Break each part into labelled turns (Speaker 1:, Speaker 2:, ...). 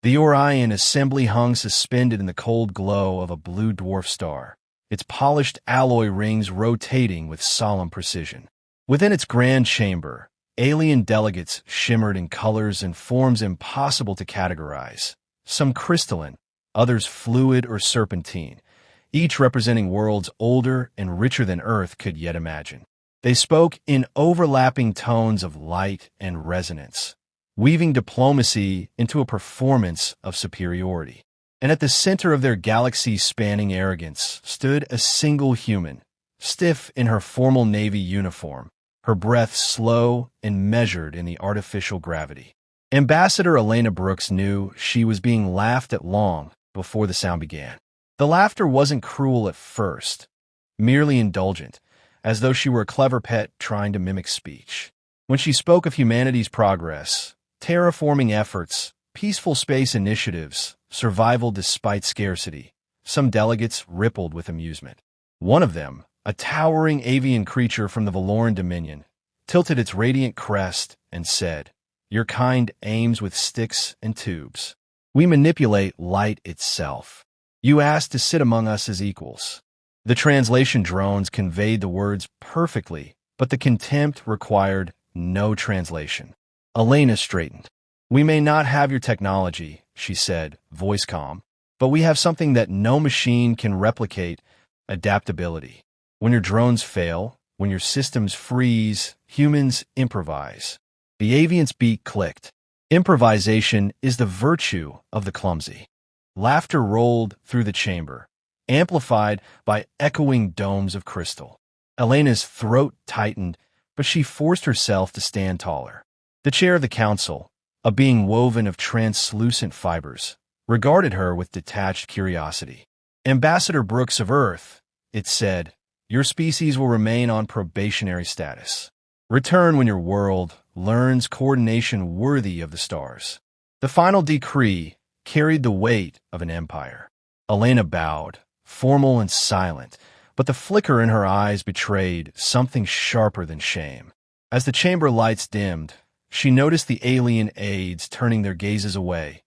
Speaker 1: The Orion assembly hung suspended in the cold glow of a blue dwarf star, its polished alloy rings rotating with solemn precision. Within its grand chamber, alien delegates shimmered in colors and forms impossible to categorize, some crystalline, others fluid or serpentine, each representing worlds older and richer than Earth could yet imagine. They spoke in overlapping tones of light and resonance, weaving diplomacy into a performance of superiority. And at the center of their galaxy-spanning arrogance stood a single human, stiff in her formal Navy uniform, her breath slow and measured in the artificial gravity. Ambassador Elena Brooks knew she was being laughed at long before the sound began. The laughter wasn't cruel at first, merely indulgent, as though she were a clever pet trying to mimic speech. When she spoke of humanity's progress, terraforming efforts, peaceful space initiatives, survival despite scarcity, some delegates rippled with amusement. One of them, a towering avian creature from the Valoran Dominion, tilted its radiant crest and said, "Your kind aims with sticks and tubes. We manipulate light itself. You asked to sit among us as equals." The translation drones conveyed the words perfectly, but the contempt required no translation. Elena straightened. "We may not have your technology," she said, voice calm, "but we have something that no machine can replicate: adaptability. When your drones fail, when your systems freeze, humans improvise." The avian's beak clicked. Improvisation is the virtue of the clumsy. Laughter rolled through the chamber, amplified by echoing domes of crystal. Elena's throat tightened, but she forced herself to stand taller. The chair of the council, a being woven of translucent fibers, regarded her with detached curiosity. "Ambassador Brooks of Earth," it said, "your species will remain on probationary status. Return when your world learns coordination worthy of the stars." The final decree carried the weight of an empire. Elena bowed, formal and silent, but the flicker in her eyes betrayed something sharper than shame. As the chamber lights dimmed, she noticed the alien aides turning their gazes away,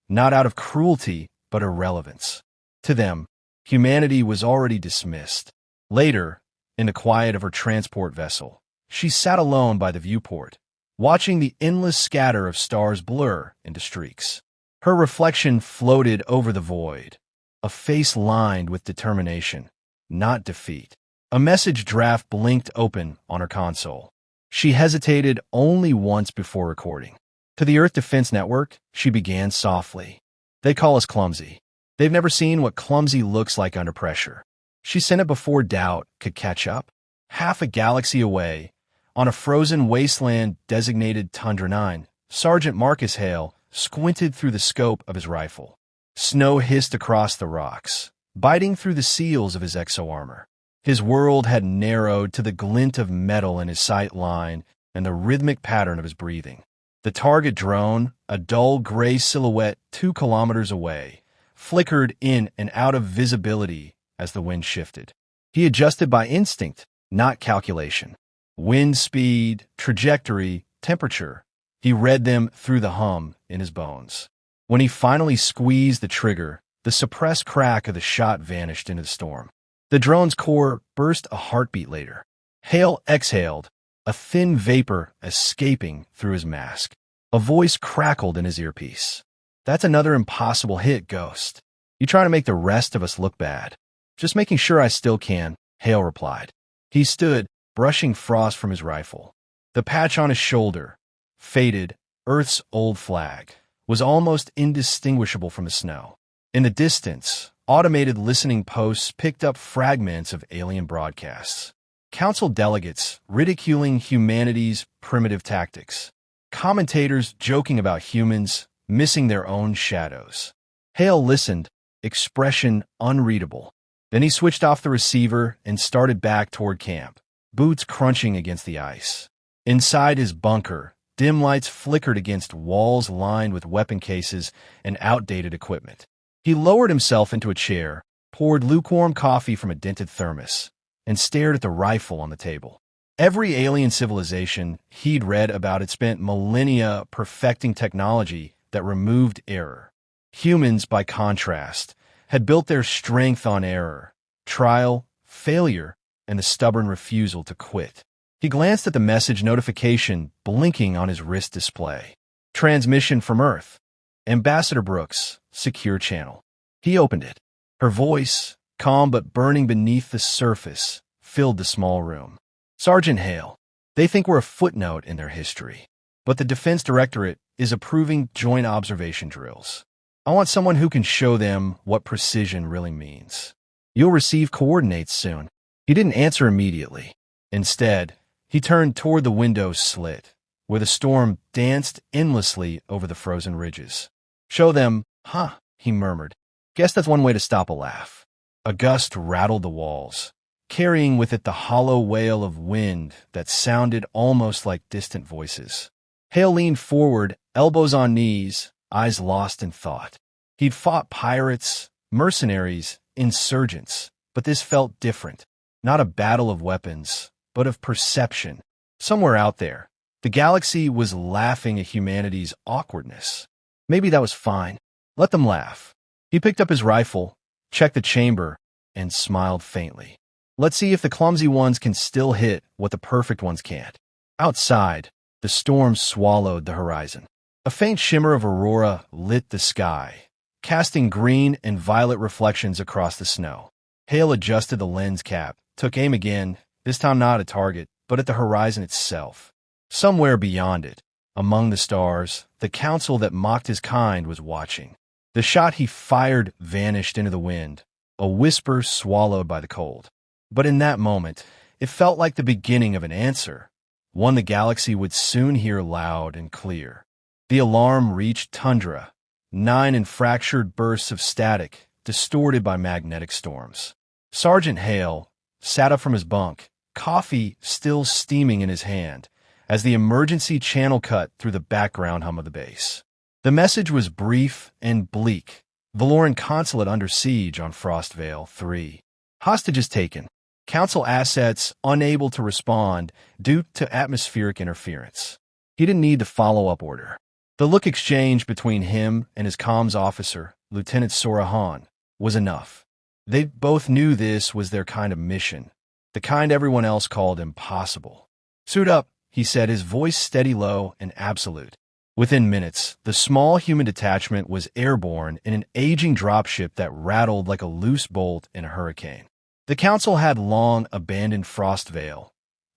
Speaker 1: not out of cruelty, but irrelevance. To them, humanity was already dismissed. Later, in the quiet of her transport vessel, she sat alone by the viewport, watching the endless scatter of stars blur into streaks. Her reflection floated over the void, a face lined with determination, not defeat. A message draft blinked open on her console. She hesitated only once before recording. "To the Earth Defense Network," she began softly. "They call us Clumsy. They've never seen what clumsy looks like under pressure." She sent it before doubt could catch up. Half a galaxy away, on a frozen wasteland designated Tundra 9, Sergeant Marcus Hale squinted through the scope of his rifle. Snow hissed across the rocks, biting through the seals of his exo-armor. His world had narrowed to the glint of metal in his sight line and the rhythmic pattern of his breathing. The target drone, a dull gray silhouette 2 kilometers away, flickered in and out of visibility as the wind shifted. He adjusted by instinct, not calculation. Wind speed, trajectory, temperature. He read them through the hum in his bones. When he finally squeezed the trigger, the suppressed crack of the shot vanished into the storm. The drone's core burst a heartbeat later. Hale exhaled, a thin vapor escaping through his mask. A voice crackled in his earpiece. "That's another impossible hit, Ghost. You try to make the rest of us look bad." "Just making sure I still can," Hale replied. He stood, brushing frost from his rifle. The patch on his shoulder, faded, Earth's old flag, was almost indistinguishable from the snow. In the distance, automated listening posts picked up fragments of alien broadcasts. Council delegates ridiculing humanity's primitive tactics. Commentators joking about humans missing their own shadows. Hale listened, expression unreadable. Then he switched off the receiver and started back toward camp, boots crunching against the ice. Inside his bunker, dim lights flickered against walls lined with weapon cases and outdated equipment. He lowered himself into a chair, poured lukewarm coffee from a dented thermos, and stared at the rifle on the table. Every alien civilization he'd read about had spent millennia perfecting technology that removed error. Humans, by contrast, had built their strength on error, trial, failure, and the stubborn refusal to quit. He glanced at the message notification blinking on his wrist display. Transmission from Earth. Ambassador Brooks, secure channel. He opened it. Her voice, calm but burning beneath the surface, filled the small room. Sergeant Hale, they think we're a footnote in their history, but the Defense Directorate is approving joint observation drills. I want someone who can show them what precision really means. You'll receive coordinates soon. He didn't answer immediately. Instead, he turned toward the window's slit, where the storm danced endlessly over the frozen ridges. Show them, huh, he murmured. Guess that's one way to stop a laugh. A gust rattled the walls, carrying with it the hollow wail of wind that sounded almost like distant voices. Hale leaned forward, elbows on knees, eyes lost in thought. He'd fought pirates, mercenaries, insurgents, but this felt different. Not a battle of weapons, but of perception. Somewhere out there, the galaxy was laughing at humanity's awkwardness. Maybe that was fine. Let them laugh. He picked up his rifle, checked the chamber, and smiled faintly. Let's see if the clumsy ones can still hit what the perfect ones can't. Outside, the storm swallowed the horizon. A faint shimmer of aurora lit the sky, casting green and violet reflections across the snow. Hale adjusted the lens cap, took aim again, this time not at target, but at the horizon itself. Somewhere beyond it, among the stars, the council that mocked his kind was watching. The shot he fired vanished into the wind, a whisper swallowed by the cold. But in that moment, it felt like the beginning of an answer, one the galaxy would soon hear loud and clear. The alarm reached tundra, 9 in fractured bursts of static, distorted by magnetic storms. Sergeant Hale sat up from his bunk, coffee still steaming in his hand, as the emergency channel cut through the background hum of the base. The message was brief and bleak. Valoran consulate under siege on Frostvale 3. Hostages taken. Council assets unable to respond due to atmospheric interference. He didn't need the follow-up order. The look exchange between him and his comms officer, Lieutenant Sora Han, was enough. They both knew this was their kind of mission, the kind everyone else called impossible. Suit up, he said, his voice steady, low, and absolute. Within minutes, the small human detachment was airborne in an aging dropship that rattled like a loose bolt in a hurricane. The Council had long abandoned Frostvale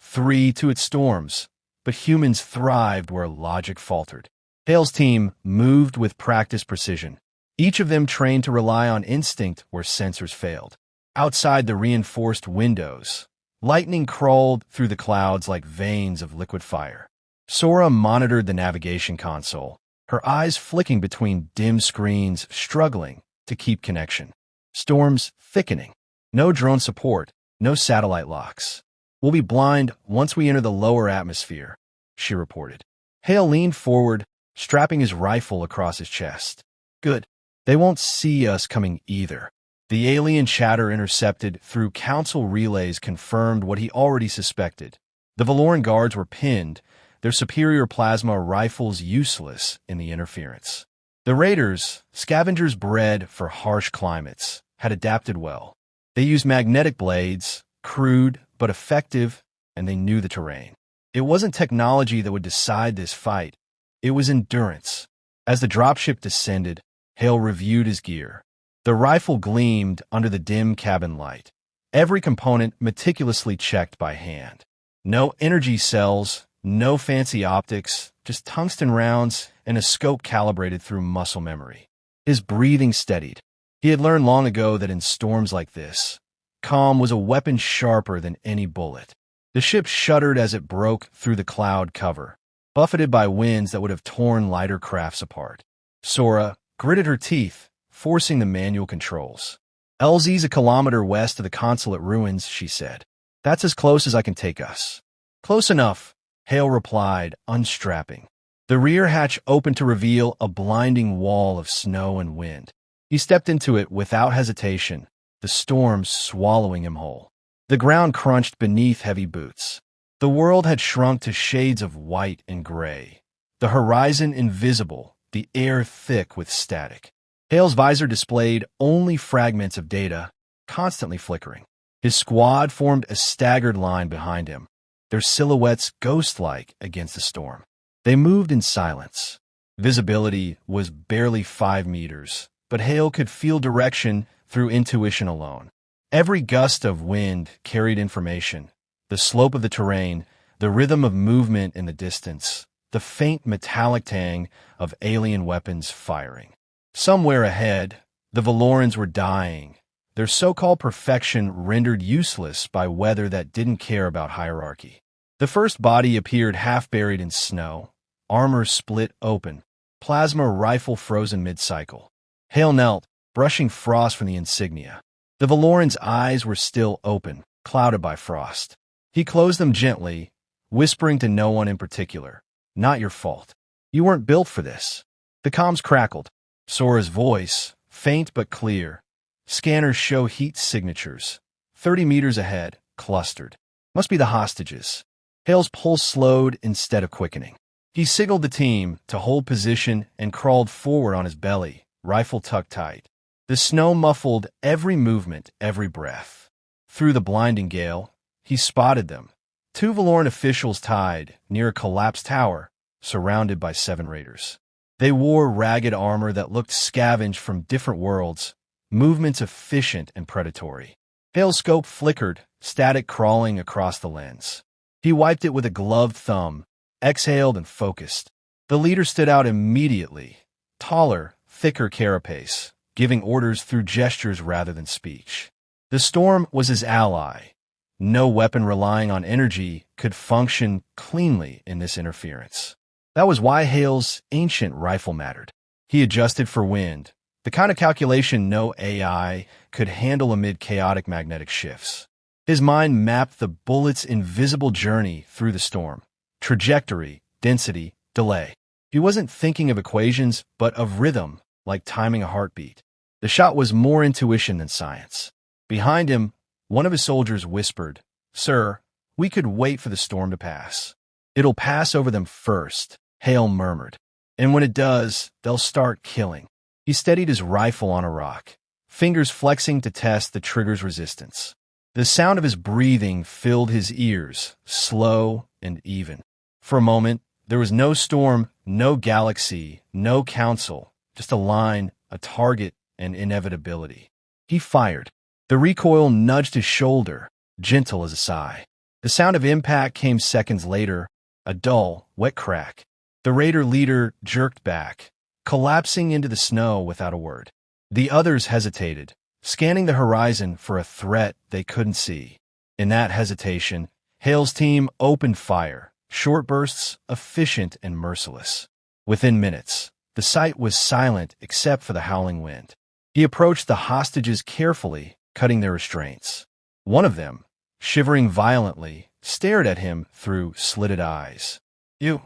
Speaker 1: 3 to its storms, but humans thrived where logic faltered. Hale's team moved with practiced precision, each of them trained to rely on instinct where sensors failed. Outside the reinforced windows, lightning crawled through the clouds like veins of liquid fire. Sora monitored the navigation console, her eyes flicking between dim screens, struggling to keep connection. Storms thickening. No drone support, no satellite locks. We'll be blind once we enter the lower atmosphere, she reported. Hale leaned forward, strapping his rifle across his chest. Good. They won't see us coming either. The alien chatter intercepted through Council relays confirmed what he already suspected. The Valoran guards were pinned, their superior plasma rifles useless in the interference. The raiders, scavengers bred for harsh climates, had adapted well. They used magnetic blades, crude but effective, and they knew the terrain. It wasn't technology that would decide this fight. It was endurance. As the dropship descended, Hale reviewed his gear. The rifle gleamed under the dim cabin light, every component meticulously checked by hand. No energy cells, no fancy optics, just tungsten rounds and a scope calibrated through muscle memory. His breathing steadied. He had learned long ago that in storms like this, calm was a weapon sharper than any bullet. The ship shuddered as it broke through the cloud cover, buffeted by winds that would have torn lighter crafts apart. Sora gritted her teeth, forcing the manual controls. LZ's a kilometer west of the consulate ruins, she said. That's as close as I can take us. Close enough, Hale replied, unstrapping. The rear hatch opened to reveal a blinding wall of snow and wind. He stepped into it without hesitation, the storm swallowing him whole. The ground crunched beneath heavy boots. The world had shrunk to shades of white and gray, the horizon invisible, the air thick with static. Hale's visor displayed only fragments of data, constantly flickering. His squad formed a staggered line behind him, their silhouettes ghost-like against the storm. They moved in silence. Visibility was barely 5 meters, but Hale could feel direction through intuition alone. Every gust of wind carried information: the slope of the terrain, the rhythm of movement in the distance, the faint metallic tang of alien weapons firing. Somewhere ahead, the Valorans were dying, their so-called perfection rendered useless by weather that didn't care about hierarchy. The first body appeared half buried in snow, armor split open, plasma rifle frozen mid-cycle. Hale knelt, brushing frost from the insignia. The Valoran's eyes were still open, clouded by frost. He closed them gently, whispering to no one in particular. "Not your fault. You weren't built for this." The comms crackled. Sora's voice, faint but clear. "Scanners show heat signatures. 30 meters ahead, clustered. Must be the hostages." Hale's pulse slowed instead of quickening. He signaled the team to hold position and crawled forward on his belly, rifle tucked tight. The snow muffled every movement, every breath. Through the blinding gale, he spotted them. 2 Valoran officials tied near a collapsed tower, surrounded by 7 raiders. They wore ragged armor that looked scavenged from different worlds, movements efficient and predatory. Hale's scope flickered, static crawling across the lens. He wiped it with a gloved thumb, exhaled and focused. The leader stood out immediately, taller, thicker carapace, giving orders through gestures rather than speech. The storm was his ally. No weapon relying on energy could function cleanly in this interference. That was why Hale's ancient rifle mattered. He adjusted for wind, the kind of calculation no AI could handle amid chaotic magnetic shifts. His mind mapped the bullet's invisible journey through the storm: trajectory, density, delay. He wasn't thinking of equations, but of rhythm, like timing a heartbeat. The shot was more intuition than science. Behind him, one of his soldiers whispered, "Sir, we could wait for the storm to pass." "It'll pass over them first," Hale murmured. "And when it does, they'll start killing." He steadied his rifle on a rock, fingers flexing to test the trigger's resistance. The sound of his breathing filled his ears, slow and even. For a moment, there was no storm, no galaxy, no council, just a line, a target, and inevitability. He fired. The recoil nudged his shoulder, gentle as a sigh. The sound of impact came seconds later, a dull, wet crack. The raider leader jerked back, collapsing into the snow without a word. The others hesitated, scanning the horizon for a threat they couldn't see. In that hesitation, Hale's team opened fire, short bursts, efficient and merciless. Within minutes, the site was silent except for the howling wind. He approached the hostages carefully, cutting their restraints. One of them, shivering violently, stared at him through slitted eyes. "You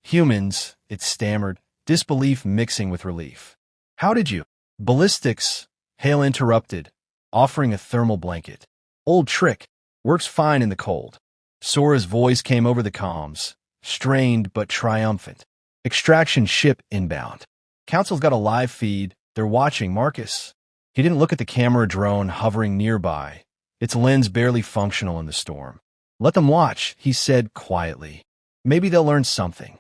Speaker 1: humans," it stammered, disbelief mixing with relief. "How did you?" "Ballistics," Hale interrupted, offering a thermal blanket. "Old trick. Works fine in the cold." Sora's voice came over the comms, strained but triumphant. "Extraction ship inbound. Council's got a live feed. They're watching Marcus." He didn't look at the camera drone hovering nearby, its lens barely functional in the storm. "Let them watch," he said quietly. "Maybe they'll learn something."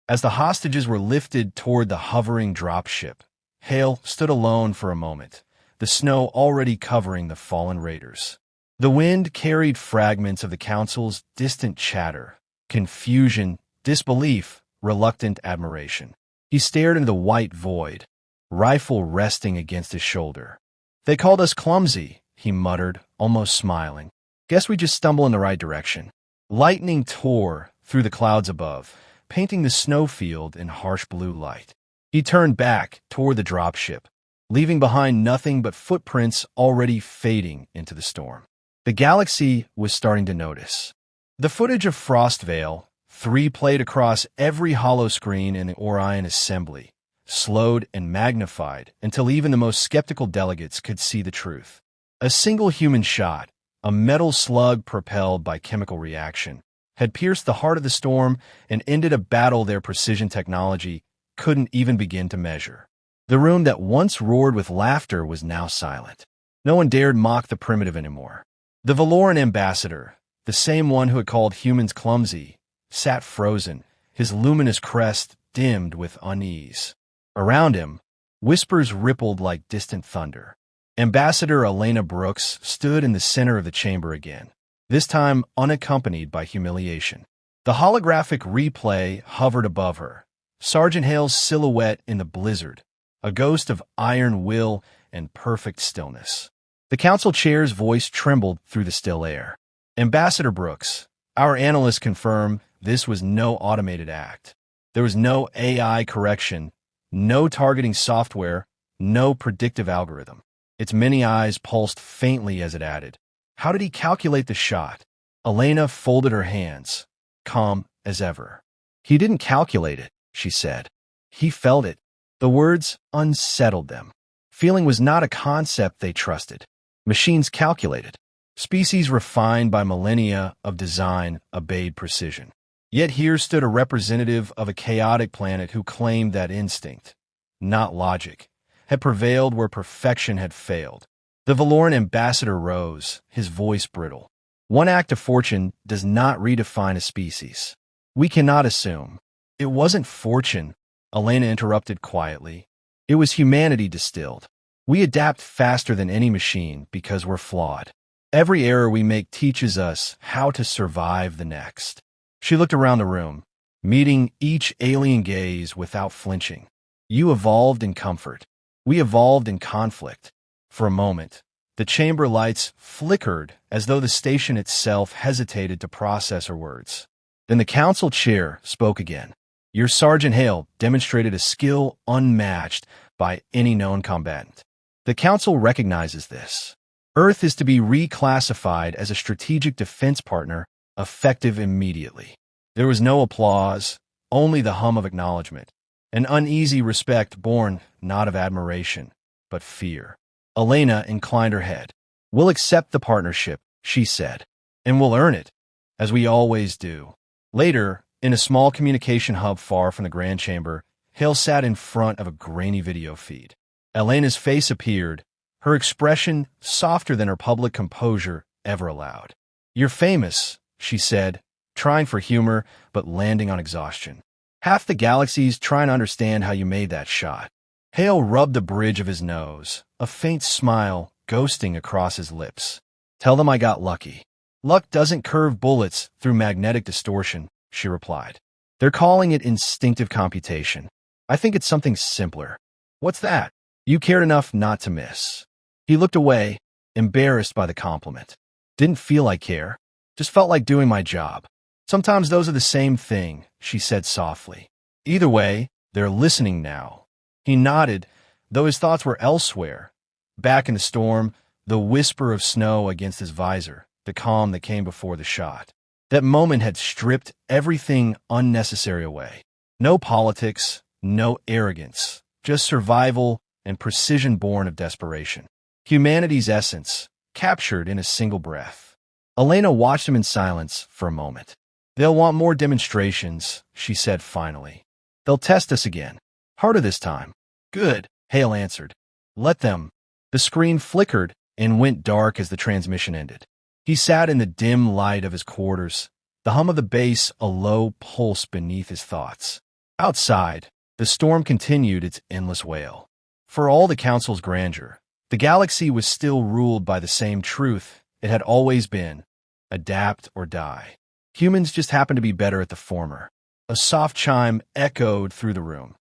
Speaker 1: As the hostages were lifted toward the hovering dropship, Hale stood alone for a moment, the snow already covering the fallen raiders. The wind carried fragments of the council's distant chatter, confusion, disbelief, reluctant admiration. He stared into the white void, rifle resting against his shoulder. "They called us clumsy," he muttered, almost smiling. "Guess we just stumble in the right direction." Lightning tore through the clouds above, painting the snowfield in harsh blue light. He turned back toward the dropship, leaving behind nothing but footprints already fading into the storm. The galaxy was starting to notice. The footage of Frostvale, 3 played across every holoscreen in the Orion assembly, slowed and magnified until even the most skeptical delegates could see the truth. A single human shot, a metal slug propelled by chemical reaction, had pierced the heart of the storm and ended a battle their precision technology couldn't even begin to measure. The room that once roared with laughter was now silent. No one dared mock the primitive anymore. The Valoran ambassador, the same one who had called humans clumsy, sat frozen, his luminous crest dimmed with unease. Around him, whispers rippled like distant thunder. Ambassador Elena Brooks stood in the center of the chamber again, this time unaccompanied by humiliation. The holographic replay hovered above her, Sergeant Hale's silhouette in the blizzard, a ghost of iron will and perfect stillness. The council chair's voice trembled through the still air. Ambassador Brooks, our analysts confirm this was no automated act. There was no AI correction, no targeting software, no predictive algorithm. Its many eyes pulsed faintly as it added, "How did he calculate the shot?" Elena folded her hands, calm as ever. "He didn't calculate it," she said. "He felt it." The words unsettled them. Feeling was not a concept they trusted. Machines calculated. Species refined by millennia of design obeyed precision. Yet here stood a representative of a chaotic planet who claimed that instinct, not logic, had prevailed where perfection had failed. The Valoran ambassador rose, his voice brittle. "One act of fortune does not redefine a species. We cannot assume." "It wasn't fortune," Elena interrupted quietly. "It was humanity distilled. We adapt faster than any machine because we're flawed. Every error we make teaches us how to survive the next." She looked around the room, meeting each alien gaze without flinching. "You evolved in comfort. We evolved in conflict." For a moment, the chamber lights flickered as though the station itself hesitated to process her words. Then the council chair spoke again. "Your Sergeant Hale demonstrated a skill unmatched by any known combatant. The council recognizes this. Earth is to be reclassified as a strategic defense partner, effective immediately." There was no applause, only the hum of acknowledgement, an uneasy respect born not of admiration, but fear. Elena inclined her head. "We'll accept the partnership," she said, "and we'll earn it, as we always do." Later, in a small communication hub far from the Grand Chamber, Hale sat in front of a grainy video feed. Elena's face appeared, her expression softer than her public composure ever allowed. "You're famous," she said, trying for humor but landing on exhaustion. "Half the galaxy's trying to understand how you made that shot." Hale rubbed the bridge of his nose, a faint smile ghosting across his lips. "Tell them I got lucky." "Luck doesn't curve bullets through magnetic distortion," she replied. "They're calling it instinctive computation. I think it's something simpler." "What's that?" "You cared enough not to miss." He looked away, embarrassed by the compliment. "Didn't feel like care. Just felt like doing my job." "Sometimes those are the same thing," she said softly. "Either way, they're listening now." He nodded, though his thoughts were elsewhere. Back in the storm, the whisper of snow against his visor, the calm that came before the shot. That moment had stripped everything unnecessary away. No politics, no arrogance, just survival and precision born of desperation. Humanity's essence, captured in a single breath. Elena watched him in silence for a moment. "They'll want more demonstrations," she said finally. "They'll test us again. Harder this time." "Good," Hale answered. "Let them." The screen flickered and went dark as the transmission ended. He sat in the dim light of his quarters, the hum of the bass a low pulse beneath his thoughts. Outside, the storm continued its endless wail. For all the council's grandeur, the galaxy was still ruled by the same truth it had always been: adapt or die. Humans just happened to be better at the former. A soft chime echoed through the room.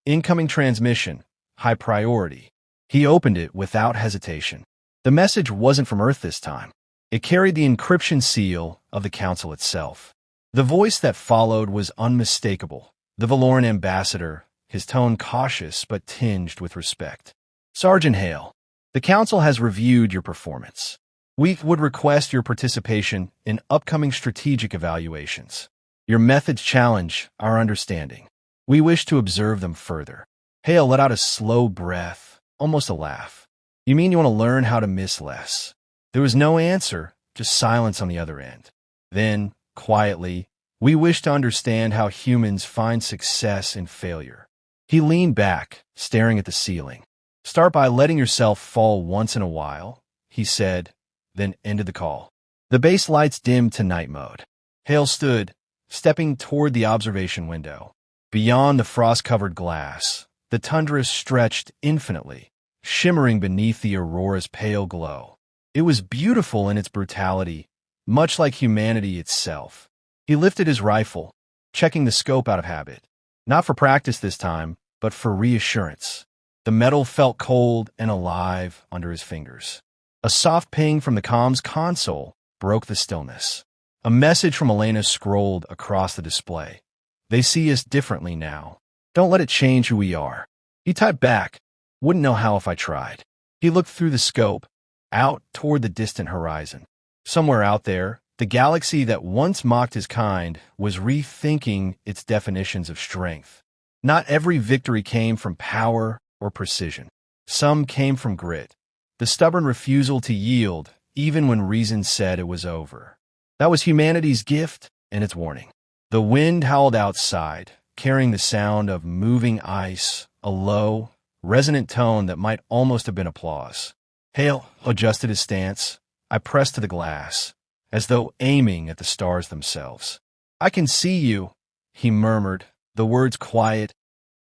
Speaker 1: Incoming transmission, high priority. He opened it without hesitation. The message wasn't from Earth this time. It carried the encryption seal of the council itself. The voice that followed was unmistakable. The Valoran ambassador, his tone cautious but tinged with respect. "Sergeant Hale, the council has reviewed your performance. We would request your participation in upcoming strategic evaluations. Your methods challenge our understanding. We wish to observe them further." Hale let out a slow breath, almost a laugh. "You mean you want to learn how to miss less?" There was no answer, just silence on the other end. Then, quietly, "We wish to understand how humans find success in failure." He leaned back, staring at the ceiling. "Start by letting yourself fall once in a while," he said, then ended the call. The base lights dimmed to night mode. Hale stood, stepping toward the observation window. Beyond the frost-covered glass, the tundra stretched infinitely, shimmering beneath the aurora's pale glow. It was beautiful in its brutality, much like humanity itself. He lifted his rifle, checking the scope out of habit. Not for practice this time, but for reassurance. The metal felt cold and alive under his fingers. A soft ping from the comms console broke the stillness. A message from Elena scrolled across the display. "They see us differently now. Don't let it change who we are." He typed back, "Wouldn't know how if I tried." He looked through the scope, out toward the distant horizon. Somewhere out there, the galaxy that once mocked his kind was rethinking its definitions of strength. Not every victory came from power or precision. Some came from grit, the stubborn refusal to yield even when reason said it was over. That was humanity's gift and its warning. The wind howled outside, carrying the sound of moving ice, a low, resonant tone that might almost have been applause. Hale adjusted his stance. I pressed to the glass, as though aiming at the stars themselves. "I can see you," he murmured, the words quiet,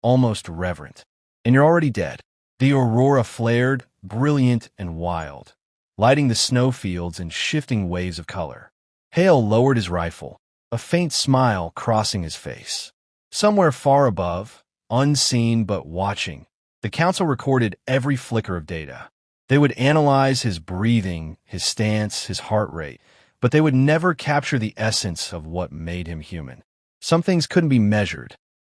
Speaker 1: almost reverent. "And you're already dead." The aurora flared, brilliant and wild, lighting the snowfields in shifting waves of color. Hale lowered his rifle, a faint smile crossing his face. Somewhere far above, unseen but watching, the council recorded every flicker of data. They would analyze his breathing, his stance, his heart rate, but they would never capture the essence of what made him human. Some things couldn't be measured,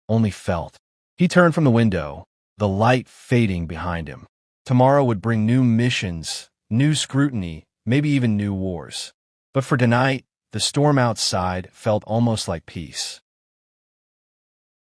Speaker 1: only felt. He turned from the window, the light fading behind him. Tomorrow would bring new missions, new scrutiny, maybe even new wars. But for tonight, the storm outside felt almost like peace.